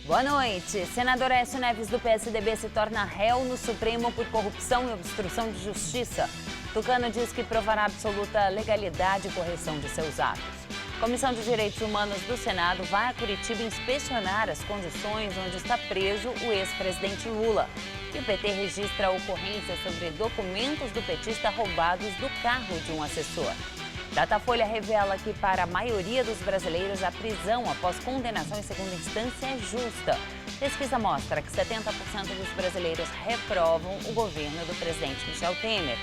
Boa noite. Senador Aécio Neves do PSDB se torna réu no Supremo por corrupção e obstrução de justiça. Tucano diz que provará absoluta legalidade e correção de seus atos. Comissão de Direitos Humanos do Senado vai a Curitiba inspecionar as condições onde está preso o ex-presidente Lula. E o PT registra ocorrências sobre documentos do petista roubados do carro de um assessor. Datafolha revela que, para a maioria dos brasileiros, a prisão após condenação em segunda instância é justa. Pesquisa mostra que 70% dos brasileiros reprovam o governo do presidente Michel Temer.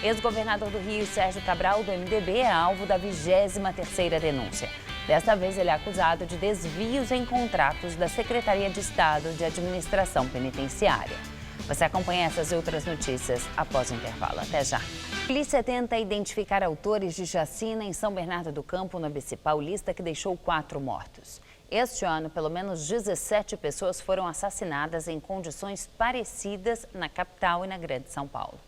Ex-governador do Rio, Sérgio Cabral, do MDB, é alvo da 23ª denúncia. Desta vez, ele é acusado de desvios em contratos da Secretaria de Estado de Administração Penitenciária. Você acompanha essas e outras notícias após o intervalo. Até já. A polícia tenta identificar autores de chacina em São Bernardo do Campo, no ABC Paulista, que deixou 4 mortos. Este ano, pelo menos 17 pessoas foram assassinadas em condições parecidas na capital e na Grande São Paulo.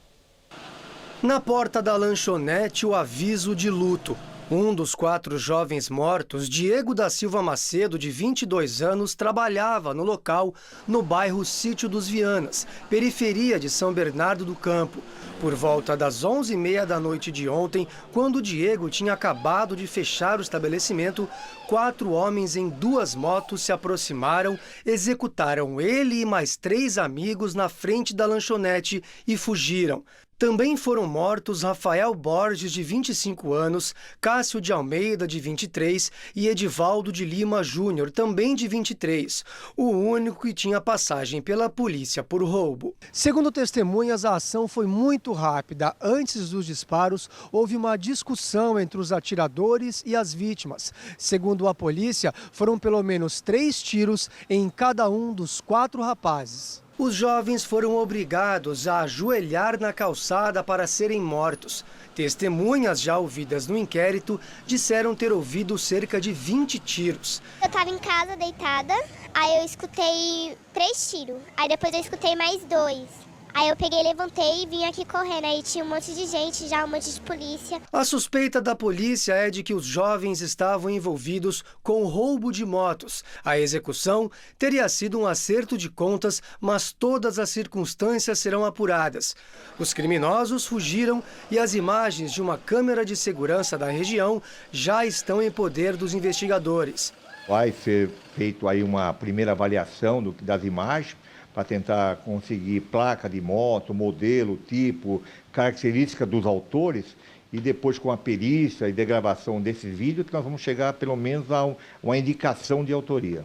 Na porta da lanchonete, o aviso de luto. Um dos 4 jovens mortos, Diego da Silva Macedo, de 22 anos, trabalhava no local no bairro Sítio dos Vianas, periferia de São Bernardo do Campo. Por volta das 11h30 da noite de ontem, quando Diego tinha acabado de fechar o estabelecimento, 4 homens em 2 motos se aproximaram, executaram ele e mais 3 amigos na frente da lanchonete e fugiram. Também foram mortos Rafael Borges, de 25 anos, Cássio de Almeida, de 23 e Edivaldo de Lima Júnior, também de 23, o único que tinha passagem pela polícia por roubo. Segundo testemunhas, a ação foi muito rápida. Antes dos disparos, houve uma discussão entre os atiradores e as vítimas. Segundo a polícia, foram pelo menos 3 tiros em cada um dos 4 rapazes. Os jovens foram obrigados a ajoelhar na calçada para serem mortos. Testemunhas já ouvidas no inquérito disseram ter ouvido cerca de 20 tiros. Eu estava em casa deitada, aí eu escutei 3 tiros, aí depois eu escutei mais 2. Aí eu peguei, levantei e vim aqui correndo, aí tinha um monte de gente, já um monte de polícia. A suspeita da polícia é de que os jovens estavam envolvidos com o roubo de motos. A execução teria sido um acerto de contas, mas todas as circunstâncias serão apuradas. Os criminosos fugiram e as imagens de uma câmera de segurança da região já estão em poder dos investigadores. Vai ser feito aí uma primeira avaliação das imagens, para tentar conseguir placa de moto, modelo, tipo, característica dos autores, e depois com a perícia e degravação desses vídeos que nós vamos chegar pelo menos a uma indicação de autoria.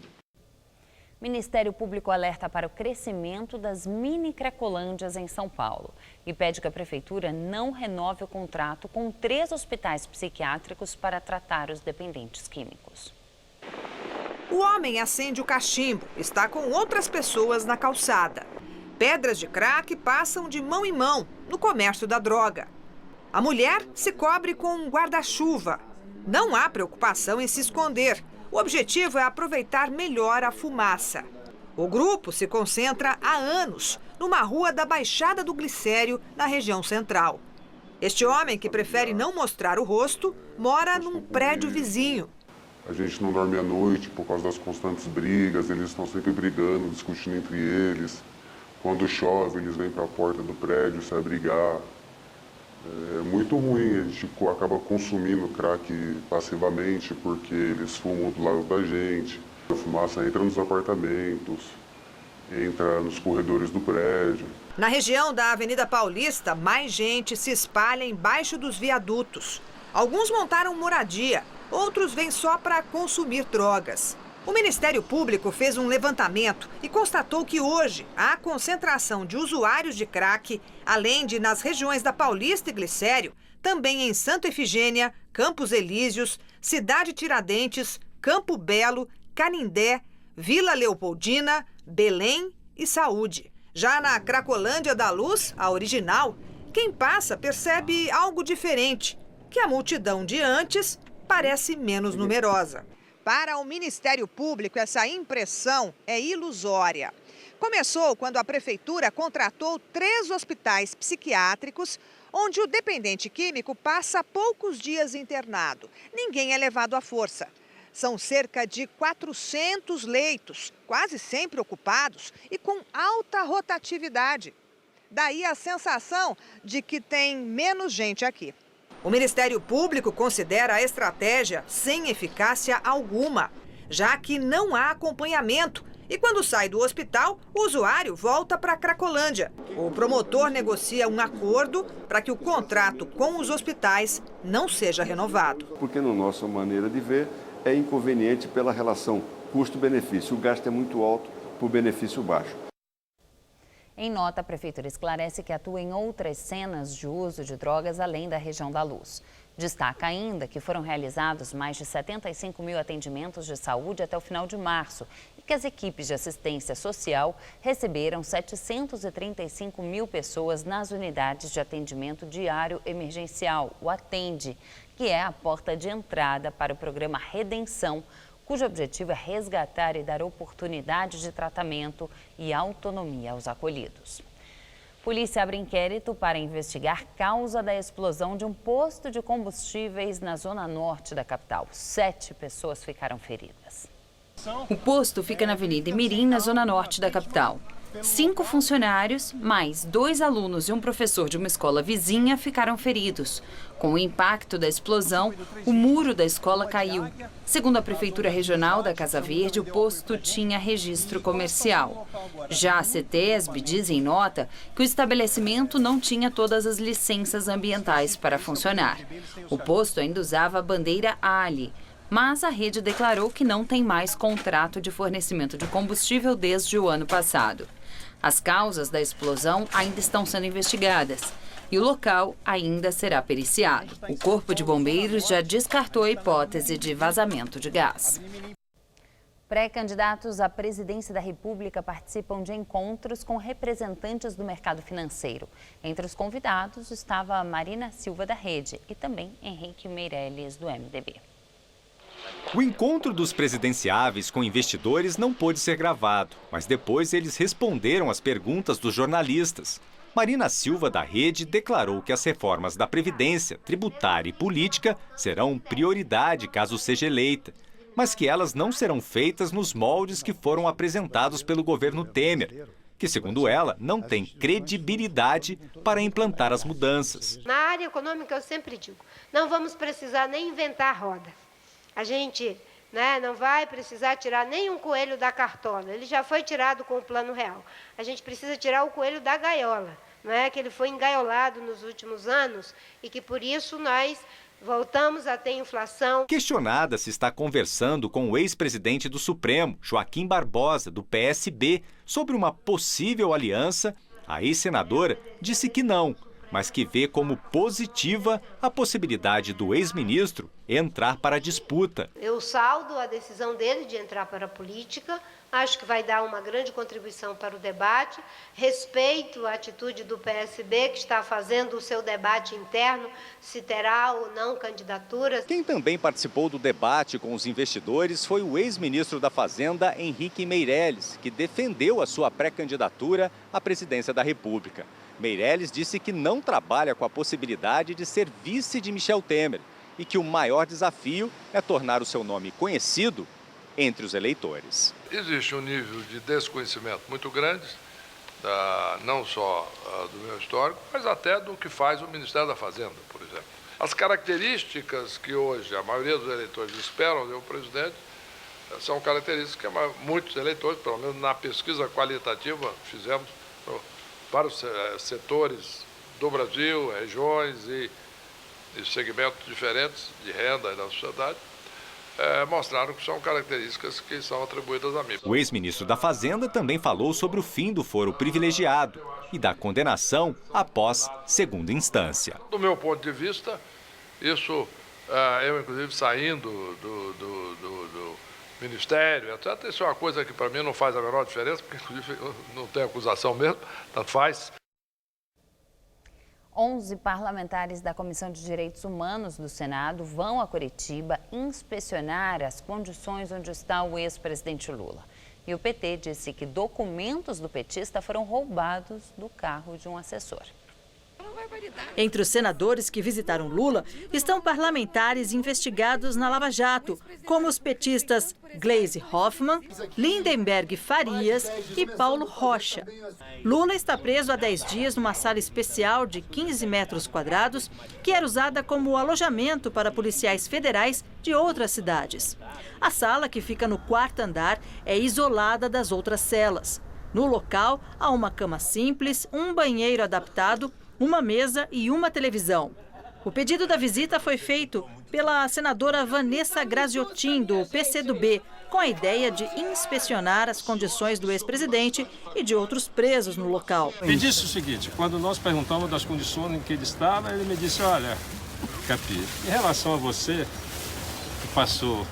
O Ministério Público alerta para o crescimento das mini cracolândias em São Paulo e pede que a Prefeitura não renove o contrato com 3 hospitais psiquiátricos para tratar os dependentes químicos. O homem acende o cachimbo, está com outras pessoas na calçada. Pedras de crack passam de mão em mão no comércio da droga. A mulher se cobre com um guarda-chuva. Não há preocupação em se esconder. O objetivo é aproveitar melhor a fumaça. O grupo se concentra há anos numa rua da Baixada do Glicério, na região central. Este homem, que prefere não mostrar o rosto, mora num prédio vizinho. A gente não dorme à noite por causa das constantes brigas, eles estão sempre brigando, discutindo entre eles. Quando chove, eles vêm para a porta do prédio se abrigar. É muito ruim, a gente acaba consumindo crack passivamente porque eles fumam do lado da gente. A fumaça entra nos apartamentos, entra nos corredores do prédio. Na região da Avenida Paulista, mais gente se espalha embaixo dos viadutos. Alguns montaram moradia, outros vêm só para consumir drogas. O Ministério Público fez um levantamento e constatou que hoje há concentração de usuários de crack, além de nas regiões da Paulista e Glicério, também em Santa Efigênia, Campos Elíseos, Cidade Tiradentes, Campo Belo, Canindé, Vila Leopoldina, Belém e Saúde. Já na Cracolândia da Luz, a original, quem passa percebe algo diferente, que a multidão de antes parece menos numerosa. Para o Ministério Público, essa impressão é ilusória. Começou quando a Prefeitura contratou 3 hospitais psiquiátricos, onde o dependente químico passa poucos dias internado. Ninguém é levado à força. São cerca de 400 leitos, quase sempre ocupados e com alta rotatividade. Daí a sensação de que tem menos gente aqui. O Ministério Público considera a estratégia sem eficácia alguma, já que não há acompanhamento. E quando sai do hospital, o usuário volta para a Cracolândia. O promotor negocia um acordo para que o contrato com os hospitais não seja renovado. Porque, na nossa maneira de ver, é inconveniente pela relação custo-benefício. O gasto é muito alto, por benefício baixo. Em nota, a Prefeitura esclarece que atua em outras cenas de uso de drogas além da região da Luz. Destaca ainda que foram realizados mais de 75 mil atendimentos de saúde até o final de março e que as equipes de assistência social receberam 735 mil pessoas nas unidades de atendimento diário emergencial, o Atende, que é a porta de entrada para o programa Redenção, cujo objetivo é resgatar e dar oportunidade de tratamento e autonomia aos acolhidos. Polícia abre inquérito para investigar causa da explosão de um posto de combustíveis na zona norte da capital. 7 pessoas ficaram feridas. O posto fica na Avenida Imirim, na zona norte da capital. 5 funcionários, mais 2 alunos e um professor de uma escola vizinha ficaram feridos. Com o impacto da explosão, o muro da escola caiu. Segundo a Prefeitura Regional da Casa Verde, o posto tinha registro comercial. Já a CETESB diz em nota que o estabelecimento não tinha todas as licenças ambientais para funcionar. O posto ainda usava a bandeira Ali, mas a rede declarou que não tem mais contrato de fornecimento de combustível desde o ano passado. As causas da explosão ainda estão sendo investigadas e o local ainda será periciado. O Corpo de Bombeiros já descartou a hipótese de vazamento de gás. Pré-candidatos à presidência da República participam de encontros com representantes do mercado financeiro. Entre os convidados estava Marina Silva da Rede e também Henrique Meirelles do MDB. O encontro dos presidenciáveis com investidores não pôde ser gravado, mas depois eles responderam às perguntas dos jornalistas. Marina Silva da Rede declarou que as reformas da Previdência, tributária e política serão prioridade caso seja eleita, mas que elas não serão feitas nos moldes que foram apresentados pelo governo Temer, que, segundo ela, não tem credibilidade para implantar as mudanças. Na área econômica, eu sempre digo, não vamos precisar nem inventar a roda. A gente não vai precisar tirar nenhum coelho da cartola. Ele já foi tirado com o Plano Real. A gente precisa tirar o coelho da gaiola, que ele foi engaiolado nos últimos anos e que, por isso, nós voltamos a ter inflação. Questionada se está conversando com o ex-presidente do Supremo, Joaquim Barbosa, do PSB, sobre uma possível aliança, a ex-senadora disse que não, mas que vê como positiva a possibilidade do ex-ministro entrar para a disputa. Eu saldo a decisão dele de entrar para a política, acho que vai dar uma grande contribuição para o debate, respeito a atitude do PSB, que está fazendo o seu debate interno, se terá ou não candidaturas. Quem também participou do debate com os investidores foi o ex-ministro da Fazenda, Henrique Meirelles, que defendeu a sua pré-candidatura à presidência da República. Meirelles disse que não trabalha com a possibilidade de ser vice de Michel Temer e que o maior desafio é tornar o seu nome conhecido entre os eleitores. Existe um nível de desconhecimento muito grande, não só do meu histórico, mas até do que faz o Ministério da Fazenda, por exemplo. As características que hoje a maioria dos eleitores esperam de um presidente são características que muitos eleitores, pelo menos na pesquisa qualitativa, fizemos vários setores do Brasil, regiões e segmentos diferentes de renda da sociedade, mostraram que são características que são atribuídas a mim. O ex-ministro da Fazenda também falou sobre o fim do foro privilegiado e da condenação após segunda instância. Do meu ponto de vista, isso, eu inclusive saindo do Ministério, etc. Isso é uma coisa que para mim não faz a menor diferença, porque inclusive não tem acusação mesmo, tanto faz. 11 parlamentares da Comissão de Direitos Humanos do Senado vão a Curitiba inspecionar as condições onde está o ex-presidente Lula. E o PT disse que documentos do petista foram roubados do carro de um assessor. Entre os senadores que visitaram Lula estão parlamentares investigados na Lava Jato, como os petistas Gleisi Hoffmann, Lindenberg Farias e Paulo Rocha. Lula está preso há 10 dias numa sala especial de 15 metros quadrados, que era usada como alojamento para policiais federais de outras cidades. A sala, que fica no 4º andar, é isolada das outras celas. No local, há uma cama simples, um banheiro adaptado, uma mesa e uma televisão. O pedido da visita foi feito pela senadora Vanessa Graziotin, do PCdoB, com a ideia de inspecionar as condições do ex-presidente e de outros presos no local. Ele disse o seguinte: quando nós perguntamos das condições em que ele estava, ele me disse: olha, Capi, em relação a você, que passou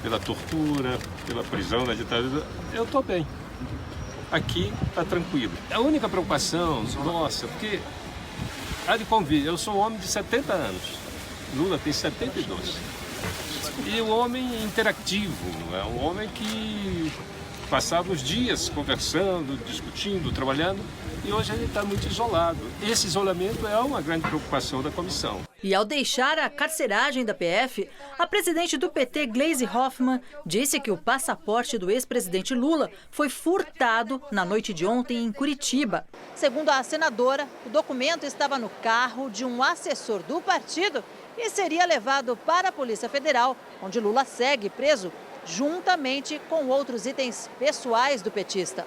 pela tortura, pela prisão da ditadura, eu estou bem. Aqui está tranquilo. A única preocupação nossa, porque há de convir, eu sou um homem de 70 anos, Lula tem 72. E um homem interativo, é um homem que passava os dias conversando, discutindo, trabalhando, e hoje ele está muito isolado. Esse isolamento é uma grande preocupação da comissão. E ao deixar a carceragem da PF, a presidente do PT, Gleisi Hoffmann, disse que o passaporte do ex-presidente Lula foi furtado na noite de ontem em Curitiba. Segundo a senadora, o documento estava no carro de um assessor do partido e seria levado para a Polícia Federal, onde Lula segue preso, juntamente com outros itens pessoais do petista.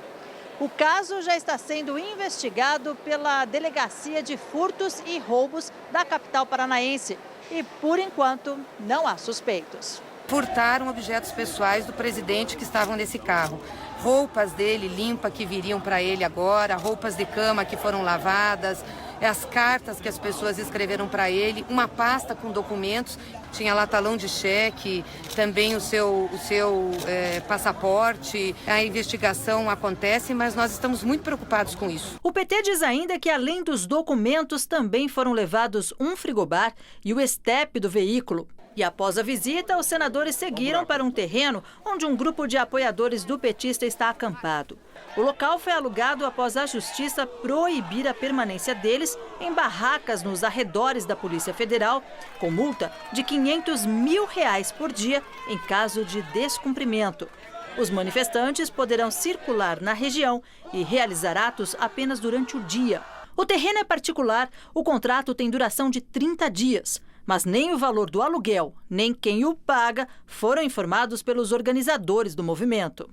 O caso já está sendo investigado pela Delegacia de Furtos e Roubos da capital paranaense e, por enquanto, não há suspeitos. Furtaram objetos pessoais do presidente que estavam nesse carro. Roupas dele limpas que viriam para ele agora, roupas de cama que foram lavadas, as cartas que as pessoas escreveram para ele, uma pasta com documentos, tinha lá talão de cheque, também o seu passaporte. A investigação acontece, mas nós estamos muito preocupados com isso. O PT diz ainda que, além dos documentos, também foram levados um frigobar e o estepe do veículo. E após a visita, os senadores seguiram para um terreno onde um grupo de apoiadores do petista está acampado. O local foi alugado após a Justiça proibir a permanência deles em barracas nos arredores da Polícia Federal, com multa de R$500 mil por dia em caso de descumprimento. Os manifestantes poderão circular na região e realizar atos apenas durante o dia. O terreno é particular, o contrato tem duração de 30 dias. Mas nem o valor do aluguel, nem quem o paga foram informados pelos organizadores do movimento.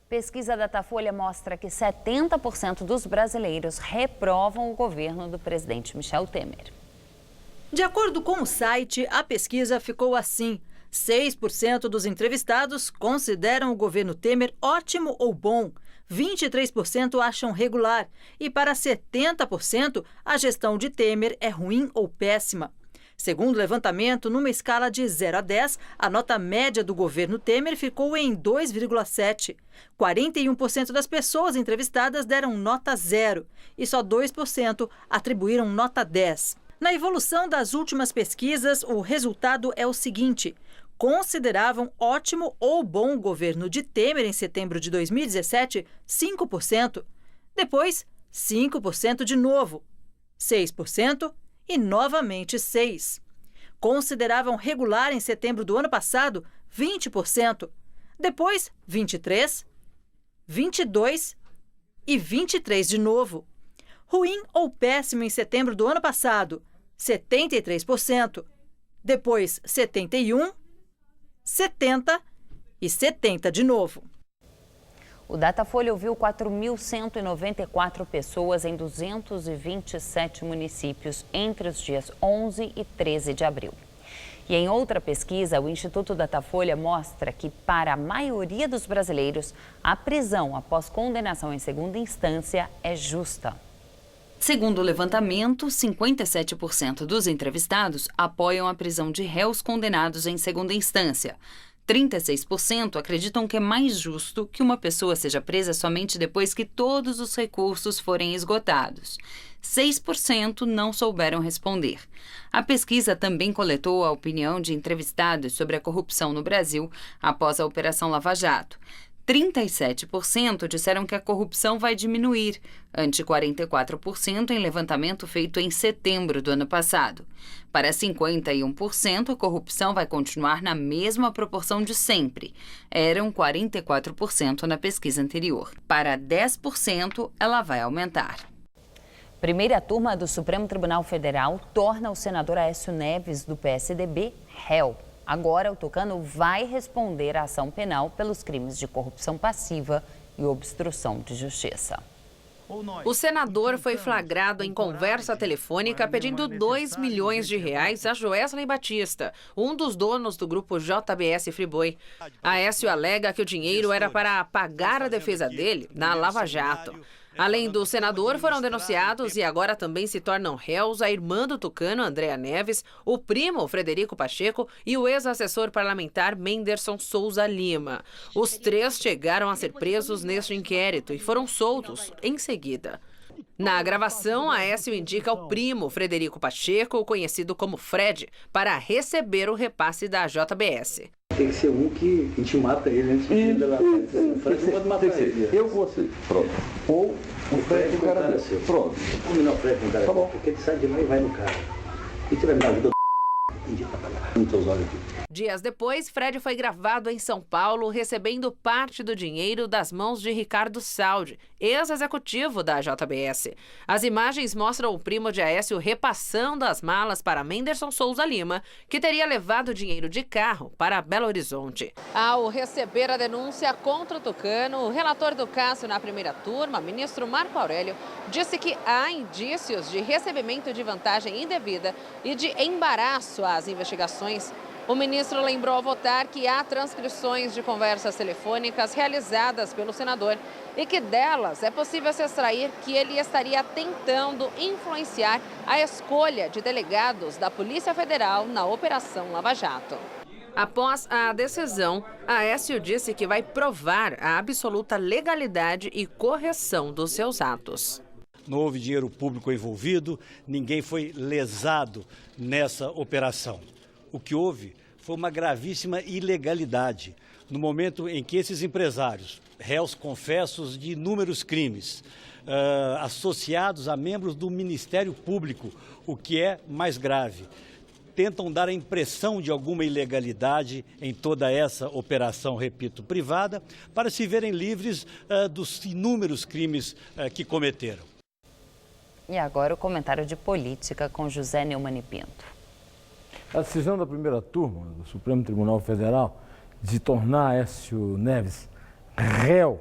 Pesquisa Datafolha mostra que 70% dos brasileiros reprovam o governo do presidente Michel Temer. De acordo com o site, a pesquisa ficou assim: 6% dos entrevistados consideram o governo Temer ótimo ou bom, 23% acham regular e para 70% a gestão de Temer é ruim ou péssima. Segundo o levantamento, numa escala de 0 a 10, a nota média do governo Temer ficou em 2,7. 41% das pessoas entrevistadas deram nota 0 e só 2% atribuíram nota 10. Na evolução das últimas pesquisas, o resultado é o seguinte: consideravam ótimo ou bom o governo de Temer em setembro de 2017, 5%. Depois, 5% de novo, 6%. E novamente 6%. Consideravam regular em setembro do ano passado 20%. Depois 23%, 22% e 23% de novo. Ruim ou péssimo em setembro do ano passado 73%. Depois 71%, 70% e 70% de novo. O Datafolha ouviu 4.194 pessoas em 227 municípios entre os dias 11 e 13 de abril. E em outra pesquisa, o Instituto Datafolha mostra que, para a maioria dos brasileiros, a prisão após condenação em segunda instância é justa. Segundo o levantamento, 57% dos entrevistados apoiam a prisão de réus condenados em segunda instância. 36% acreditam que é mais justo que uma pessoa seja presa somente depois que todos os recursos forem esgotados. 6% não souberam responder. A pesquisa também coletou a opinião de entrevistados sobre a corrupção no Brasil após a Operação Lava Jato. 37% disseram que a corrupção vai diminuir, ante 44% em levantamento feito em setembro do ano passado. Para 51%, a corrupção vai continuar na mesma proporção de sempre. Eram 44% na pesquisa anterior. Para 10%, ela vai aumentar. Primeira turma do Supremo Tribunal Federal torna o senador Aécio Neves, do PSDB, réu. Agora, o tucano vai responder à ação penal pelos crimes de corrupção passiva e obstrução de justiça. O senador foi flagrado em conversa telefônica pedindo R$2 milhões a Joesley Batista, um dos donos do grupo JBS Friboi. Aécio alega que o dinheiro era para pagar a defesa dele na Lava Jato. Além do senador, foram denunciados e agora também se tornam réus a irmã do tucano, Andréa Neves, o primo, Frederico Pacheco, e o ex-assessor parlamentar Menderson Souza Lima. Os três chegaram a ser presos neste inquérito e foram soltos em seguida. Na gravação, Aécio indica o primo, Frederico Pacheco, conhecido como Fred, para receber o repasse da JBS. Tem que ser um que a gente mata ele antes de dar o Fred não pode matar ele. Eu vou ser. Pronto. Ou o Fred com o cara desse. Pronto. Combinar o Fred com o cara. Tá bom. Porque ele sai de lá e vai no cara. E você vai me dar a vida do trabalhar. Não teus olhos aqui. Dias depois, Fred foi gravado em São Paulo, recebendo parte do dinheiro das mãos de Ricardo Saldi, ex-executivo da JBS. As imagens mostram o primo de Aécio repassando as malas para Menderson Souza Lima, que teria levado dinheiro de carro para Belo Horizonte. Ao receber a denúncia contra o tucano, o relator do caso na primeira turma, ministro Marco Aurélio, disse que há indícios de recebimento de vantagem indevida e de embaraço às investigações. O ministro lembrou ao votar que há transcrições de conversas telefônicas realizadas pelo senador e que delas é possível se extrair que ele estaria tentando influenciar a escolha de delegados da Polícia Federal na Operação Lava Jato. Após a decisão, Aécio disse que vai provar a absoluta legalidade e correção dos seus atos. Não houve dinheiro público envolvido, ninguém foi lesado nessa operação. O que houve foi uma gravíssima ilegalidade no momento em que esses empresários, réus confessos de inúmeros crimes, associados a membros do Ministério Público, o que é mais grave, tentam dar a impressão de alguma ilegalidade em toda essa operação, repito, privada, para se verem livres dos inúmeros crimes que cometeram. E agora o comentário de política com José Neumann e Pinto. A decisão da primeira turma do Supremo Tribunal Federal de tornar Aécio Neves réu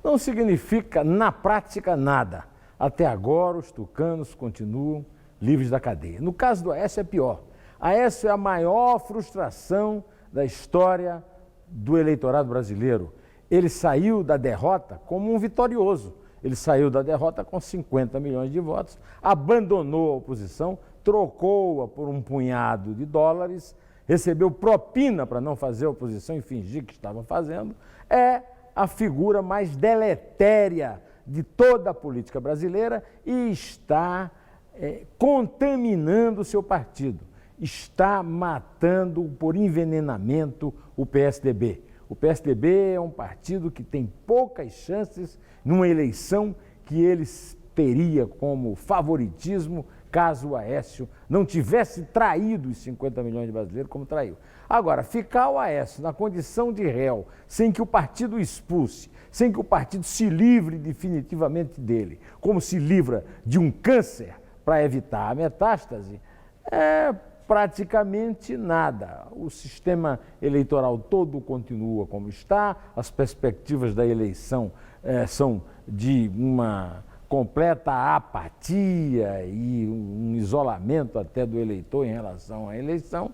não significa, na prática, nada. Até agora, os tucanos continuam livres da cadeia. No caso do Aécio é pior. Aécio é a maior frustração da história do eleitorado brasileiro. Ele saiu da derrota como um vitorioso. Ele saiu da derrota com 50 milhões de votos, abandonou a oposição, trocou-a por um punhado de dólares, recebeu propina para não fazer a oposição e fingir que estava fazendo. É a figura mais deletéria de toda a política brasileira e está contaminando o seu partido. Está matando por envenenamento o PSDB. O PSDB é um partido que tem poucas chances numa eleição que eles teria como favoritismo caso o Aécio não tivesse traído os 50 milhões de brasileiros como traiu. Agora, ficar o Aécio na condição de réu, sem que o partido o expulse, sem que o partido se livre definitivamente dele, como se livra de um câncer para evitar a metástase, é praticamente nada. O sistema eleitoral todo continua como está, as perspectivas da eleição são de uma completa apatia e um isolamento até do eleitor em relação à eleição,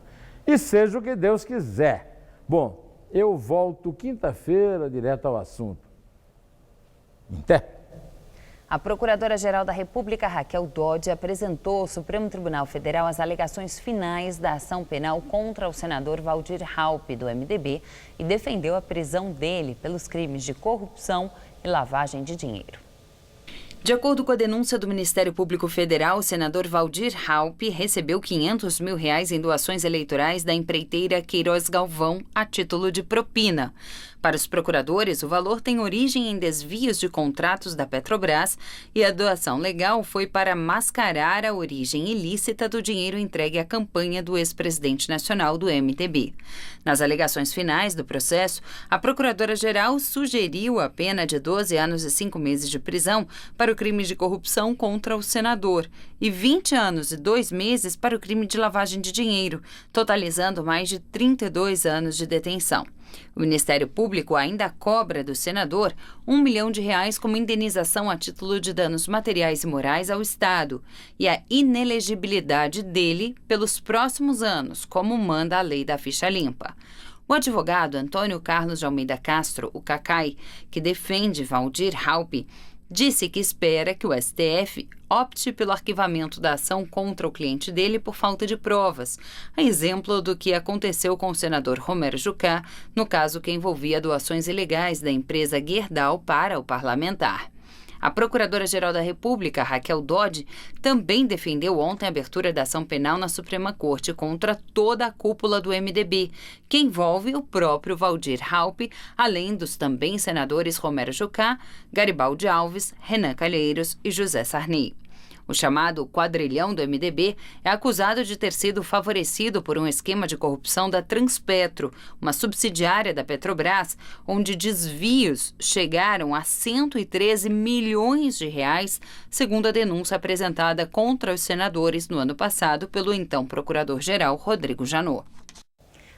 e seja o que Deus quiser. Bom, eu volto quinta-feira direto ao assunto. Até. A Procuradora-Geral da República, Raquel Dodge, apresentou ao Supremo Tribunal Federal as alegações finais da ação penal contra o senador Waldir Raupp, do MDB, e defendeu a prisão dele pelos crimes de corrupção e lavagem de dinheiro. De acordo com a denúncia do Ministério Público Federal, o senador Waldir Raupp recebeu R$500 mil em doações eleitorais da empreiteira Queiroz Galvão a título de propina. Para os procuradores, o valor tem origem em desvios de contratos da Petrobras e a doação legal foi para mascarar a origem ilícita do dinheiro entregue à campanha do ex-presidente nacional do MDB. Nas alegações finais do processo, a procuradora-geral sugeriu a pena de 12 anos e 5 meses de prisão para o crime de corrupção contra o senador e 20 anos e 2 meses para o crime de lavagem de dinheiro, totalizando mais de 32 anos de detenção. O Ministério Público ainda cobra do senador R$1 milhão como indenização a título de danos materiais e morais ao Estado e a inelegibilidade dele pelos próximos anos, como manda a lei da ficha limpa. O advogado Antônio Carlos de Almeida Castro, o Cacai, que defende Waldir Raupp, disse que espera que o STF opte pelo arquivamento da ação contra o cliente dele por falta de provas, a exemplo do que aconteceu com o senador Romero Jucá, no caso que envolvia doações ilegais da empresa Gerdau para o parlamentar. A Procuradora-Geral da República, Raquel Dodge, também defendeu ontem a abertura da ação penal na Suprema Corte contra toda a cúpula do MDB, que envolve o próprio Waldir Raupp, além dos também senadores Romero Jucá, Garibaldi Alves, Renan Calheiros e José Sarney. O chamado quadrilhão do MDB é acusado de ter sido favorecido por um esquema de corrupção da Transpetro, uma subsidiária da Petrobras, onde desvios chegaram a R$113 milhões, segundo a denúncia apresentada contra os senadores no ano passado pelo então procurador-geral Rodrigo Janot.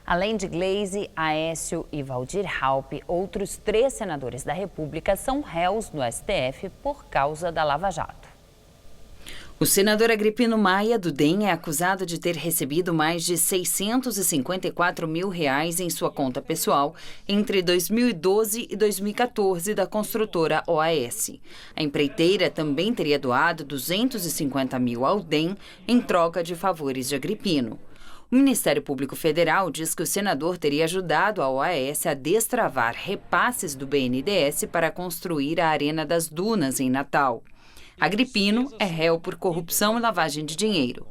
Além de Gleisi, Aécio e Waldir Raupp, outros 3 senadores da República são réus no STF por causa da Lava Jato. O senador Agripino Maia, do DEM, é acusado de ter recebido mais de R$654 mil em sua conta pessoal entre 2012 e 2014 da construtora OAS. A empreiteira também teria doado R$250 mil ao DEM em troca de favores de Agripino. O Ministério Público Federal diz que o senador teria ajudado a OAS a destravar repasses do BNDES para construir a Arena das Dunas, em Natal. Agripino é réu por corrupção e lavagem de dinheiro.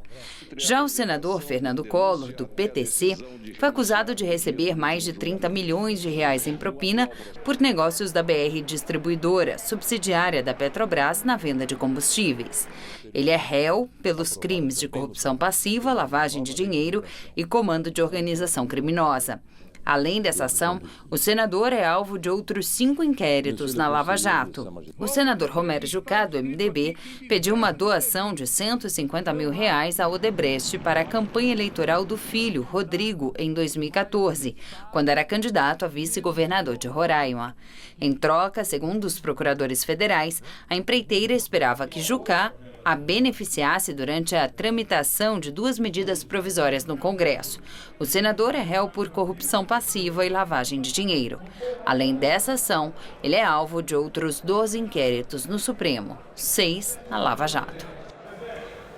Já o senador Fernando Collor, do PTC, foi acusado de receber mais de R$30 milhões em propina por negócios da BR Distribuidora, subsidiária da Petrobras, na venda de combustíveis. Ele é réu pelos crimes de corrupção passiva, lavagem de dinheiro e comando de organização criminosa. Além dessa ação, o senador é alvo de outros 5 inquéritos na Lava Jato. O senador Romero Jucá, do MDB, pediu uma doação de R$150 mil à Odebrecht para a campanha eleitoral do filho, Rodrigo, em 2014, quando era candidato a vice-governador de Roraima. Em troca, segundo os procuradores federais, a empreiteira esperava que Jucá a beneficiasse durante a tramitação de 2 medidas provisórias no Congresso. O senador é réu por corrupção passiva e lavagem de dinheiro. Além dessa ação, ele é alvo de outros 12 inquéritos no Supremo, 6 na Lava Jato.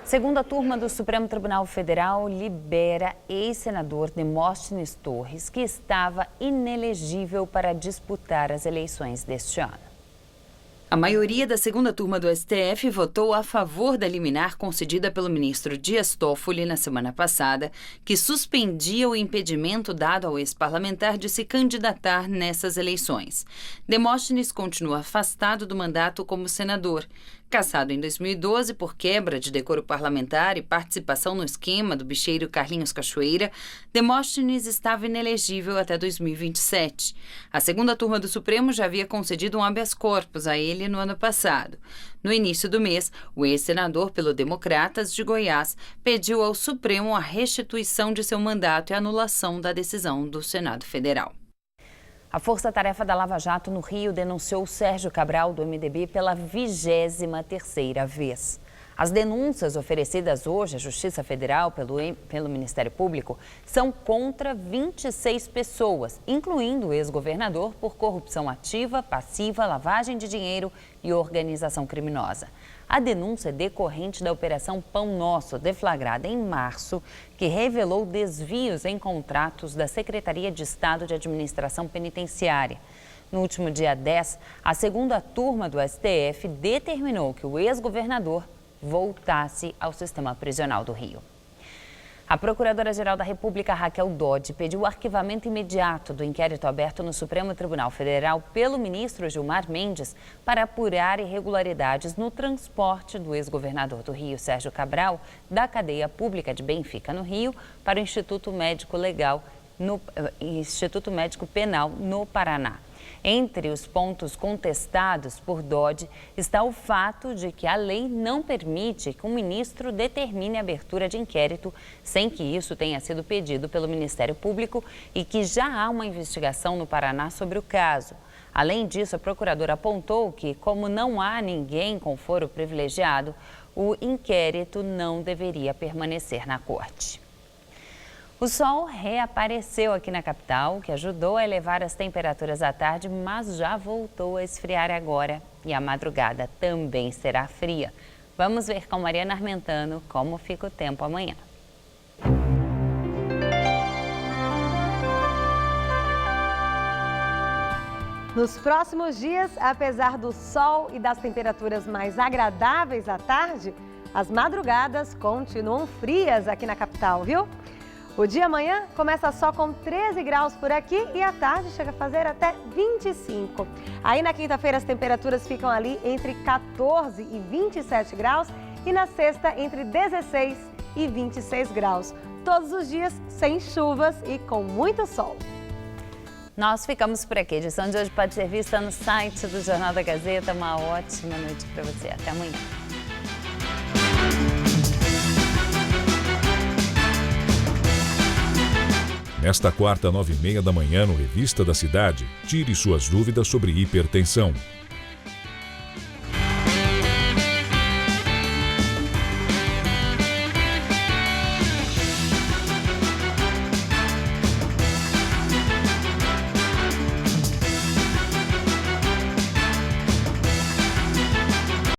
Segunda turma do Supremo Tribunal Federal libera ex-senador Demóstenes Torres, que estava inelegível para disputar as eleições deste ano. A maioria da segunda turma do STF votou a favor da liminar concedida pelo ministro Dias Toffoli na semana passada, que suspendia o impedimento dado ao ex-parlamentar de se candidatar nessas eleições. Demóstenes continua afastado do mandato como senador. Cassado em 2012 por quebra de decoro parlamentar e participação no esquema do bicheiro Carlinhos Cachoeira, Demóstenes estava inelegível até 2027. A segunda turma do Supremo já havia concedido um habeas corpus a ele no ano passado. No início do mês, o ex-senador pelo Democratas de Goiás pediu ao Supremo a restituição de seu mandato e a anulação da decisão do Senado Federal. A Força-Tarefa da Lava Jato no Rio denunciou Sérgio Cabral, do MDB, pela 23ª vez. As denúncias oferecidas hoje à Justiça Federal pelo Ministério Público são contra 26 pessoas, incluindo o ex-governador por corrupção ativa, passiva, lavagem de dinheiro e organização criminosa. A denúncia é decorrente da Operação Pão Nosso, deflagrada em março, que revelou desvios em contratos da Secretaria de Estado de Administração Penitenciária. No último dia 10, a segunda turma do STF determinou que o ex-governador voltasse ao sistema prisional do Rio. A Procuradora-Geral da República, Raquel Dodge, pediu o arquivamento imediato do inquérito aberto no Supremo Tribunal Federal pelo ministro Gilmar Mendes para apurar irregularidades no transporte do ex-governador do Rio, Sérgio Cabral, da cadeia pública de Benfica, no Rio, para o Instituto Médico Penal, no Paraná. Entre os pontos contestados por Dodge está o fato de que a lei não permite que um ministro determine a abertura de inquérito sem que isso tenha sido pedido pelo Ministério Público e que já há uma investigação no Paraná sobre o caso. Além disso, a procuradora apontou que, como não há ninguém com foro privilegiado, o inquérito não deveria permanecer na corte. O sol reapareceu aqui na capital, o que ajudou a elevar as temperaturas à tarde, mas já voltou a esfriar agora e a madrugada também será fria. Vamos ver com Mariana Armentano como fica o tempo amanhã. Nos próximos dias, apesar do sol e das temperaturas mais agradáveis à tarde, as madrugadas continuam frias aqui na capital, viu? O dia amanhã começa só com 13 graus por aqui e à tarde chega a fazer até 25. Aí na quinta-feira as temperaturas ficam ali entre 14 e 27 graus e na sexta entre 16 e 26 graus. Todos os dias sem chuvas e com muito sol. Nós ficamos por aqui. A edição de hoje pode ser vista no site do Jornal da Gazeta. Uma ótima noite para você. Até amanhã. Nesta quarta, 9h30 da manhã, no Revista da Cidade, tire suas dúvidas sobre hipertensão.